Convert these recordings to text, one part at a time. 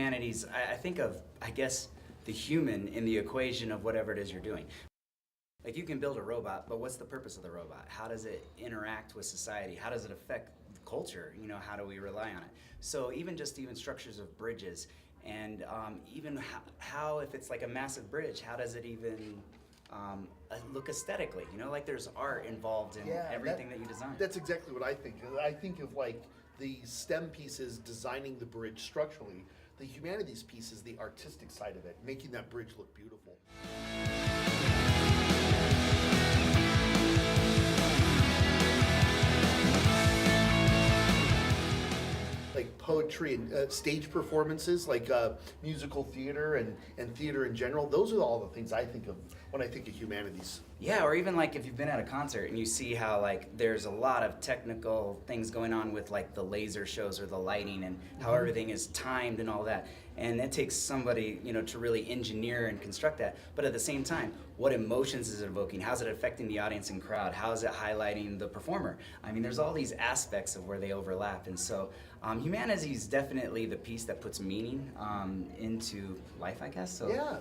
humanities, I think of, I guess, the human in the equation of whatever it is you're doing. Like you can build a robot, but what's the purpose of the robot? How does it interact with society? How does it affect culture? You know, how do we rely on it? So even structures of bridges, and even how if it's like a massive bridge, how does it even look aesthetically? You know, like there's art involved in everything that you design. That's exactly what I think. I think of like the STEM pieces designing the bridge structurally. The humanities piece is the artistic side of it, making that bridge look beautiful. Like poetry and stage performances, like musical theater and theater in general. Those are all the things I think of when I think of humanities. Yeah, or even like if you've been at a concert and you see how like there's a lot of technical things going on with like the laser shows or the lighting and how everything is timed and all that. And it takes somebody, you know, to really engineer and construct that. But at the same time, what emotions is it evoking? How's it affecting the audience and crowd? How is it highlighting the performer? I mean, there's all these aspects of where they overlap. And so humanities is definitely the piece that puts meaning into life, I guess. So. Yeah.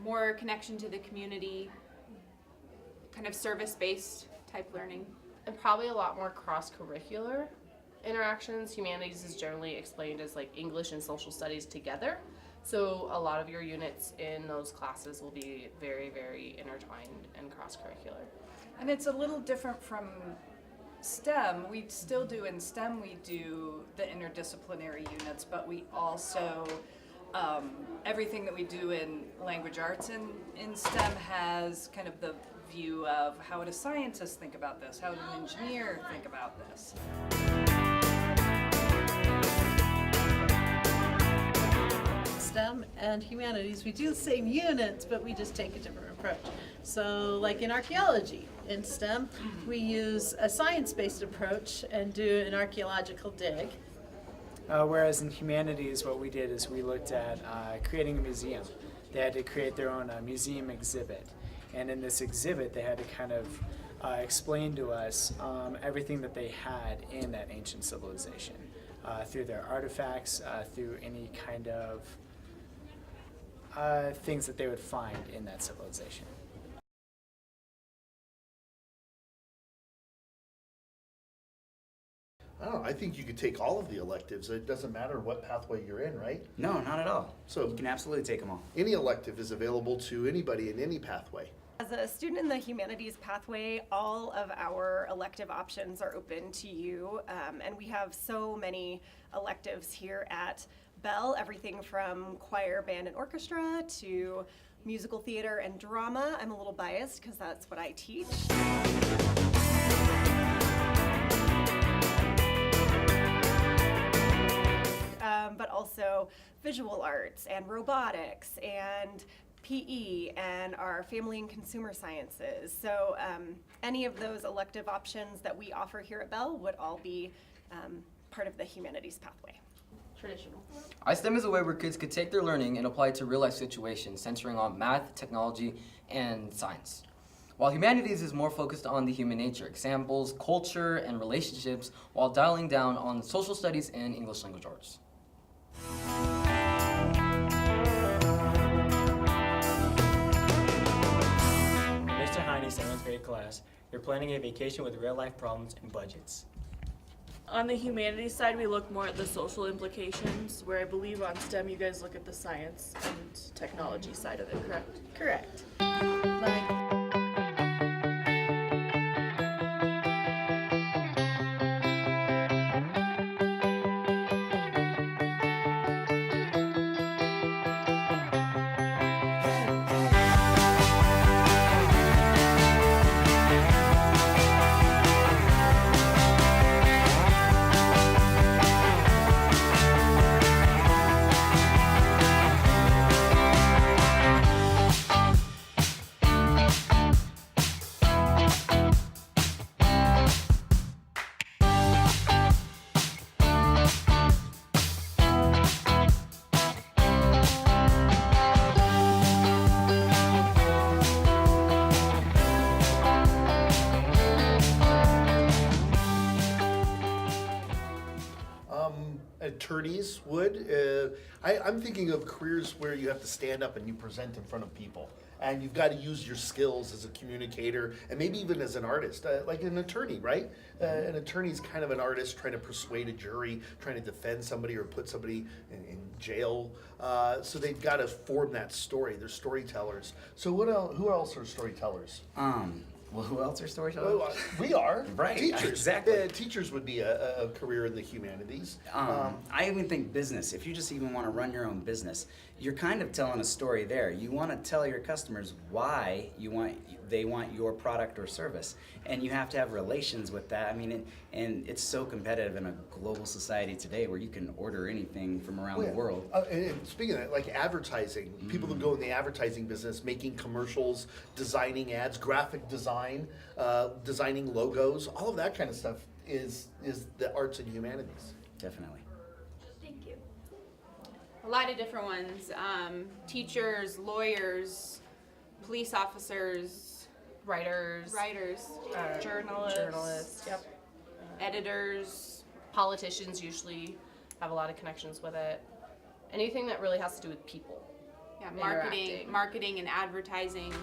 More connection to the community, kind of service-based type learning. And probably a lot more cross-curricular interactions. Humanities is generally explained as like English and social studies together. So a lot of your units in those classes will be very, very intertwined and cross-curricular. And it's a little different from STEM. We still do in STEM, we do the interdisciplinary units, but we also, everything that we do in language arts in STEM has kind of the view of how would a scientist think about this? How would an engineer think about this? STEM and humanities, we do the same units, but we just take a different approach. So like in archaeology, in STEM, we use a science-based approach and do an archaeological dig. Whereas in humanities, what we did is we looked at creating a museum. They had to create their own museum exhibit. And in this exhibit, they had to kind of explain to us everything that they had in that ancient civilization through their artifacts, through any kind of things that they would find in that civilization. I don't know, I think you could take all of the electives. It doesn't matter what pathway you're in, right? No, not at all. So you can absolutely take them all. Any elective is available to anybody in any pathway. As a student in the humanities pathway, all of our elective options are open to you, and we have so many electives here at Bell, everything from choir, band, and orchestra to musical theater and drama. I'm a little biased because that's what I teach. But also visual arts and robotics and PE and our family and consumer sciences. So any of those elective options that we offer here at Bell would all be part of the humanities pathway. Traditional. iSTEM is a way where kids could take their learning and apply it to real-life situations, centering on math, technology, and science. While humanities is more focused on the human nature, examples, culture, and relationships, while dialing down on social studies and English language arts. Mr. Heine's 7th grade class, they're planning a vacation with real-life problems and budgets. On the humanities side, we look more at the social implications, where I believe on STEM you guys look at the science and technology side of it, correct? Correct. attorneys would. I'm thinking of careers where you have to stand up and you present in front of people. And you've got to use your skills as a communicator and maybe even as an artist, like an attorney, right? An attorney's kind of an artist trying to persuade a jury, trying to defend somebody or put somebody in jail. So they've got to form that story. They're storytellers. So who else are storytellers? Well, who else are storytellers? Well, we are. Right, Teachers. exactly. Teachers would be a career in the humanities. I even think business. If you just even want to run your own business, you're kind of telling a story there. You want to tell your customers why they want your product or service, and you have to have relations with that. I mean, and it's so competitive in a global society today where you can order anything from around the world. And speaking of that, like advertising, people that go in the advertising business, making commercials, designing ads, graphic design, designing logos, all of that kind of stuff is the arts and humanities. Definitely. Thank you. A lot of different ones. Teachers, lawyers, police officers, Writers, journalists, yep. editors. Politicians usually have a lot of connections with it. Anything that really has to do with people. Yeah, Interacting. marketing and advertising.